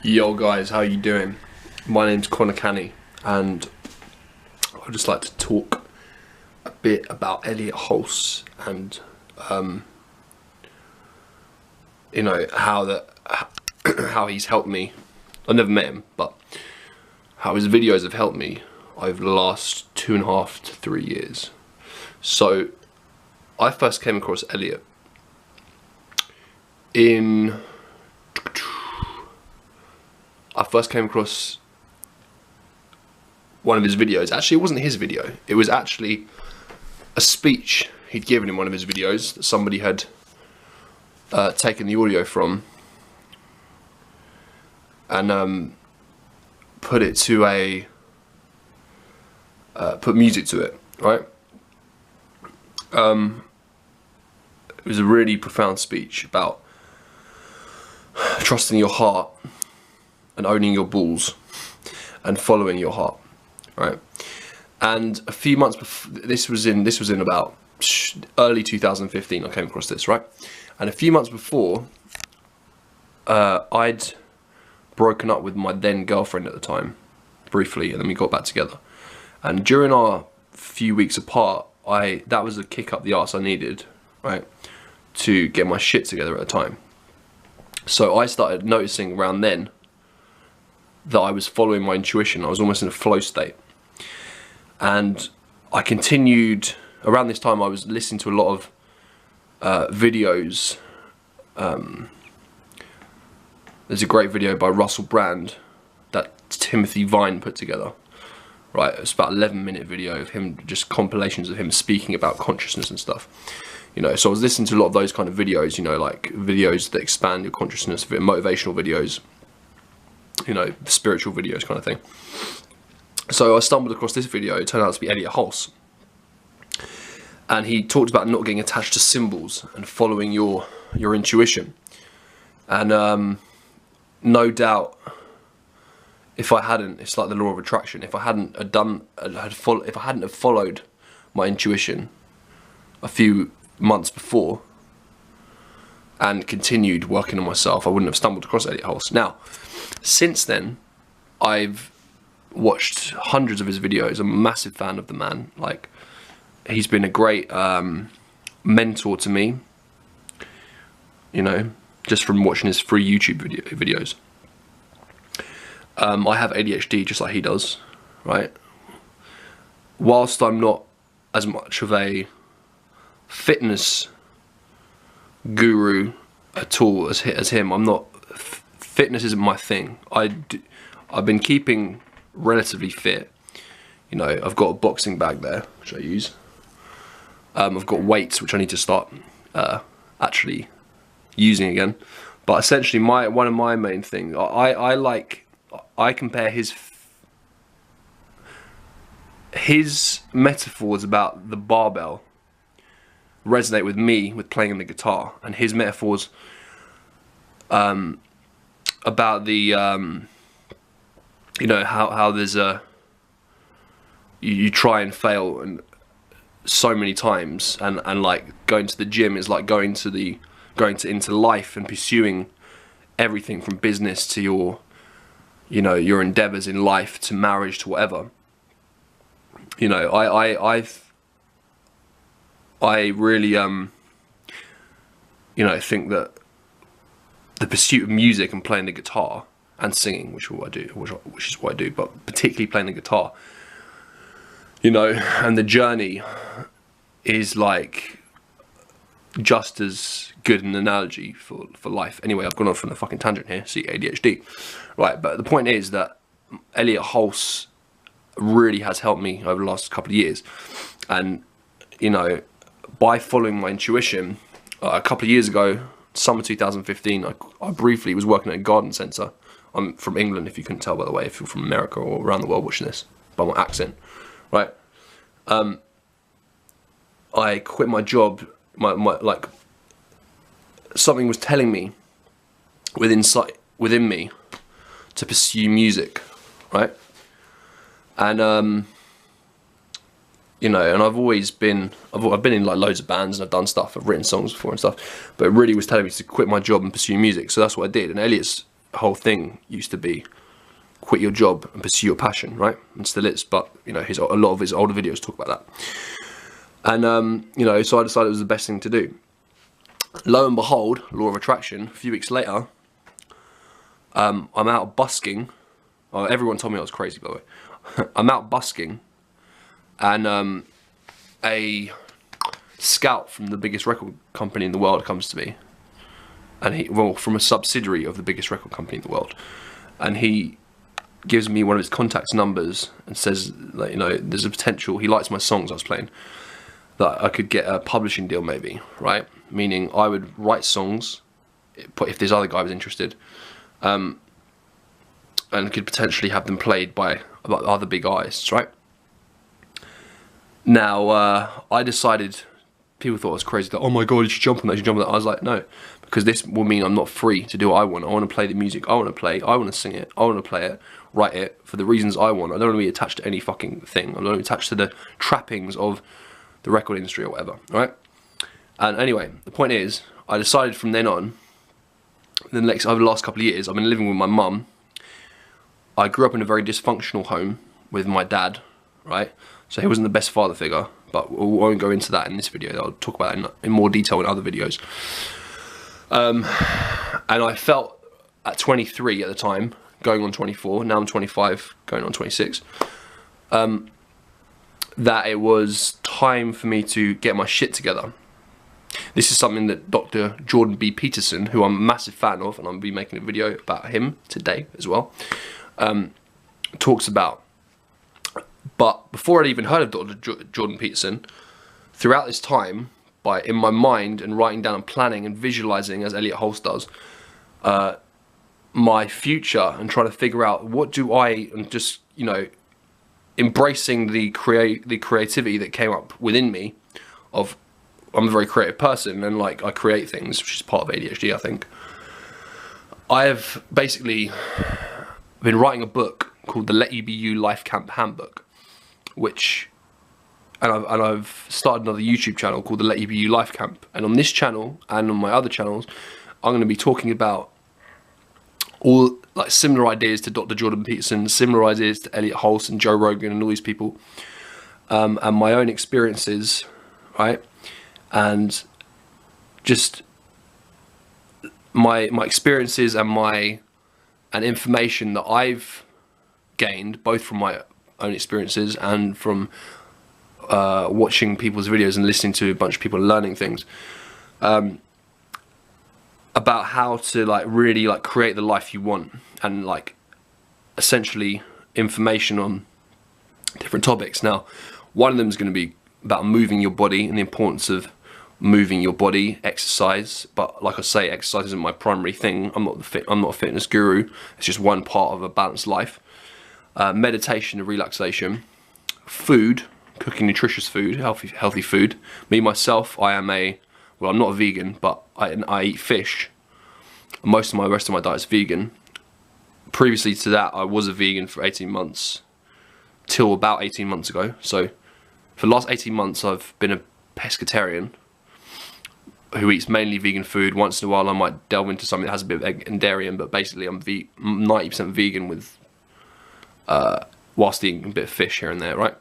Yo guys, how you doing? My name's Conor Canney and I'd just like to talk a bit about Elliot Hulse and how he's helped me. I've never met him, but how his videos have helped me over the last 2.5 to 3 years. So I first came across Elliot I first came across one of his videos. Actually, it wasn't his video. It was actually a speech he'd given in one of his videos that somebody had taken the audio from and put music to it, right? It was a really profound speech about trusting your heart and owning your balls and following your heart, right? And a few months before, this was in about early 2015. I came across this, right? And a few months before, I'd broken up with my then girlfriend at the time, briefly, and then we got back together. And during our few weeks apart, that was a kick up the arse I needed, right, to get my shit together at the time. So I started noticing around then that I was following my intuition. I was almost in a flow state. And I continued, around this time I was listening to a lot of videos. There's a great video by Russell Brand that Timothy Vine put together. Right, it's about 11-minute video of him, just compilations of him speaking about consciousness and stuff. You know, so I was listening to a lot of those kind of videos, you know, like videos that expand your consciousness, motivational videos, you know, spiritual videos kind of thing. So I stumbled across this video. It turned out to be Elliot Hulse. And he talked about not getting attached to symbols and following your intuition. And no doubt, if I hadn't, it's like the law of attraction. If I hadn't have followed my intuition a few months before and continued working on myself, I wouldn't have stumbled across Elliot Hulse. Now, since then, I've watched hundreds of his videos. I'm a massive fan of the man. Like, he's been a great mentor to me, you know, just from watching his free YouTube videos. I have ADHD just like he does, right? Whilst I'm not as much of a fitness guru at all as him, I'm not. Fitness isn't my thing. I've been keeping relatively fit. You know, I've got a boxing bag there, which I use. I've got weights, which I need to start actually using again. But essentially, one of my main things, I compare his metaphors about the barbell resonate with me with playing the guitar, and his metaphors about the you know, how there's you try and fail and so many times, and like going to the gym is like going into life and pursuing everything from business to your, you know, your endeavors in life to marriage to whatever. You know, I really you know, think that the pursuit of music and playing the guitar and singing, which is what I do, but particularly playing the guitar, you know, and the journey is like just as good an analogy for life. Anyway, I've gone off on a fucking tangent here. See, ADHD, right? But the point is that Elliot Hulse really has helped me over the last couple of years, and you know, by following my intuition, a couple of years ago, summer 2015, I briefly was working at a garden centre. I'm from England, if you couldn't tell by the way, if you're from America or around the world watching this, by my accent, right? I quit my job, like, something was telling me within me to pursue music, right? And you know, and I've been in like loads of bands and I've done stuff, I've written songs before and stuff, but it really was telling me to quit my job and pursue music. So that's what I did. And Elliot's whole thing used to be quit your job and pursue your passion, right? And still is, but you know, a lot of his older videos talk about that. And you know, so I decided it was the best thing to do. Lo and behold, law of attraction, a few weeks later, I'm out busking. Oh, everyone told me I was crazy, by the way. I'm out busking, and a scout from the biggest record company in the world comes to me, and from a subsidiary of the biggest record company in the world, and he gives me one of his contacts numbers and says, like, you know, there's a potential, he likes my songs I was playing, that I could get a publishing deal maybe, right? Meaning I would write songs, if this other guy was interested, and could potentially have them played by other big artists, right? Now, I decided, people thought I was crazy, that, oh my god, you should jump on that, you should jump on that. I was like, no, because this will mean I'm not free to do what I want. I want to play the music I want to play, I want to sing it, I want to play it, write it, for the reasons I want. I don't want to be attached to any fucking thing. I don't want to be attached to the trappings of the record industry or whatever, right? And anyway, the point is, I decided from then on, over the last couple of years, I've been living with my mum. I grew up in a very dysfunctional home with my dad, right? So he wasn't the best father figure, but we won't go into that in this video. I'll talk about it in more detail in other videos. And I felt at 23 at the time, going on 24, now I'm 25, going on 26, that it was time for me to get my shit together. This is something that Dr. Jordan B. Peterson, who I'm a massive fan of, and I'm going to be making a video about him today as well, talks about. But before I'd even heard of Dr. Jordan Peterson, throughout this time, in my mind and writing down and planning and visualizing, as Elliot Hulse does, my future, and trying to figure out what do I, and just, you know, embracing the creativity that came up within me. Of, I'm a very creative person, and like I create things, which is part of ADHD, I think. I have basically been writing a book called the Let You Be You Life Camp Handbook, and I've started another YouTube channel called the Let You Be You Life Camp. And on this channel and on my other channels, I'm going to be talking about all like similar ideas to Dr. Jordan Peterson, similar ideas to Elliot Hulse and Joe Rogan and all these people, and my own experiences, right? And just my experiences and information that I've gained, both from my own experiences and from watching people's videos and listening to a bunch of people learning things, about how to like really like create the life you want, and like essentially information on different topics. Now, one of them is going to be about moving your body and the importance of moving your body, exercise. But like I say, exercise isn't my primary thing. I'm not a fitness guru. It's just one part of a balanced life. Meditation and relaxation, food, cooking nutritious food, healthy food. Me myself, I'm not a vegan, but I eat fish. Most of the rest of my diet is vegan. Previously to that, I was a vegan for 18 months, till about 18 months ago. So for the last 18 months, I've been a pescatarian who eats mainly vegan food. Once in a while, I might delve into something that has a bit of egg and dairy in, but basically I'm 90% vegan with whilst eating a bit of fish here and there, right?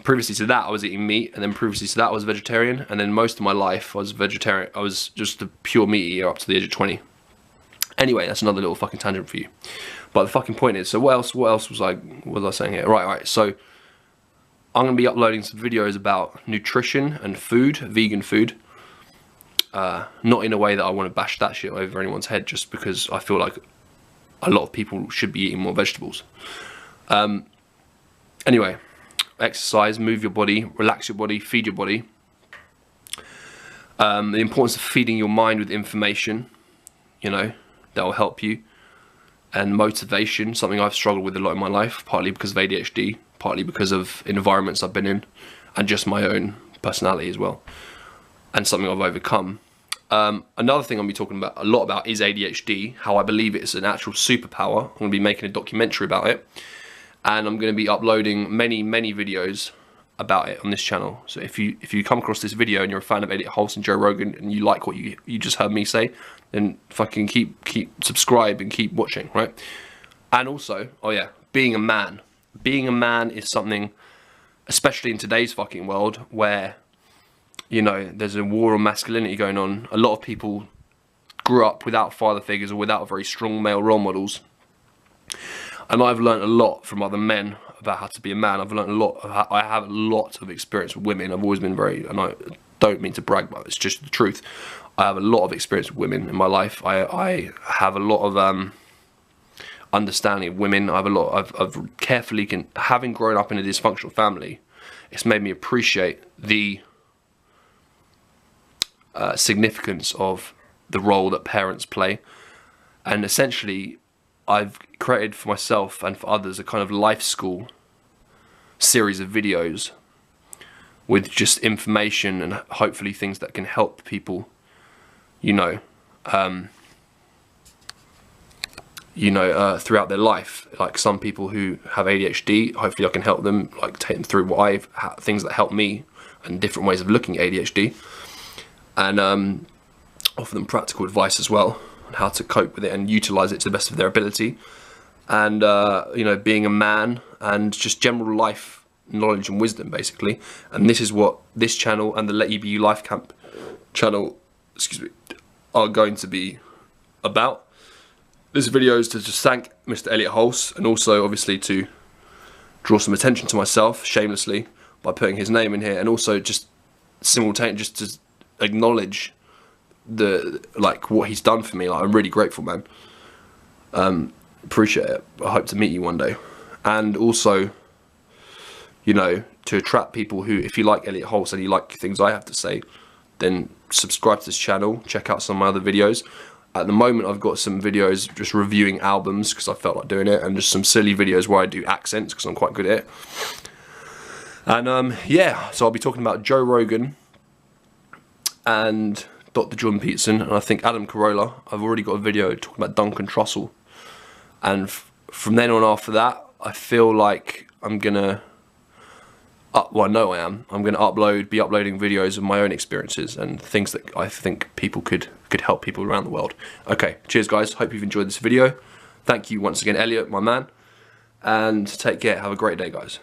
Previously to that, I was eating meat, and then previously to that, I was vegetarian, and then most of my life, I was vegetarian. I was just a pure meat eater up to the age of 20. Anyway, that's another little fucking tangent for you. But the fucking point is, so what else was I saying here? Right, so I'm going to be uploading some videos about nutrition and food, vegan food. Not in a way that I want to bash that shit over anyone's head, just because I feel like a lot of people should be eating more vegetables. Anyway, exercise, move your body, relax your body, feed your body. The importance of feeding your mind with information, you know, that will help you. And motivation, something I've struggled with a lot in my life, partly because of ADHD, partly because of environments I've been in, and just my own personality as well, and something I've overcome. Another thing I'm going to be talking a lot about is ADHD, how I believe it's an actual superpower. I'm going to be making a documentary about it, and I'm going to be uploading many videos about it on this channel. So if you come across this video and you're a fan of Elliot Hulse and Joe Rogan and you like what you just heard me say, then fucking keep subscribe and keep watching, right? And also, oh yeah, being a man. Being a man is something, especially in today's fucking world, where, you know, there's a war on masculinity going on. A lot of people grew up without father figures or without very strong male role models. And I've learned a lot from other men about how to be a man. I've learned a lot. I have a lot of experience with women. I've always been very, and I don't mean to brag, but it's just the truth. I have a lot of experience with women in my life. I have a lot of understanding of women. I have a lot of carefully, having grown up in a dysfunctional family, it's made me appreciate the significance of the role that parents play. And essentially, I've created for myself and for others a kind of life school series of videos with just information and hopefully things that can help people, throughout their life. Like some people who have ADHD, hopefully I can help them, like take them through things that help me and different ways of looking at ADHD, and offer them practical advice as well on how to cope with it and utilize it to the best of their ability. And being a man and just general life knowledge and wisdom, basically. And this is what this channel and the Let You Be You Life Camp channel, are going to be about. This video is to just thank Mr. Elliot Hulse, and also obviously to draw some attention to myself shamelessly by putting his name in here, and also just simultaneously just to acknowledge what he's done for me. Like, I'm really grateful, man. Appreciate it. I hope to meet you one day. And also, to attract people who, if you like Elliot Hulse and you like things I have to say, then subscribe to this channel, check out some of my other videos. At the moment I've got some videos just reviewing albums because I felt like doing it, and just some silly videos where I do accents because I'm quite good at it. And so I'll be talking about Joe Rogan and Dr. Jordan Peterson, and I think Adam Carolla. I've already got a video talking about Duncan Trussell. And from then on after that, I feel like I'm gonna I'm gonna be uploading videos of my own experiences and things that I think people could help people around the world. Okay, cheers guys, hope you've enjoyed this video. Thank you once again, Elliot, my man, and take care. Have a great day, guys.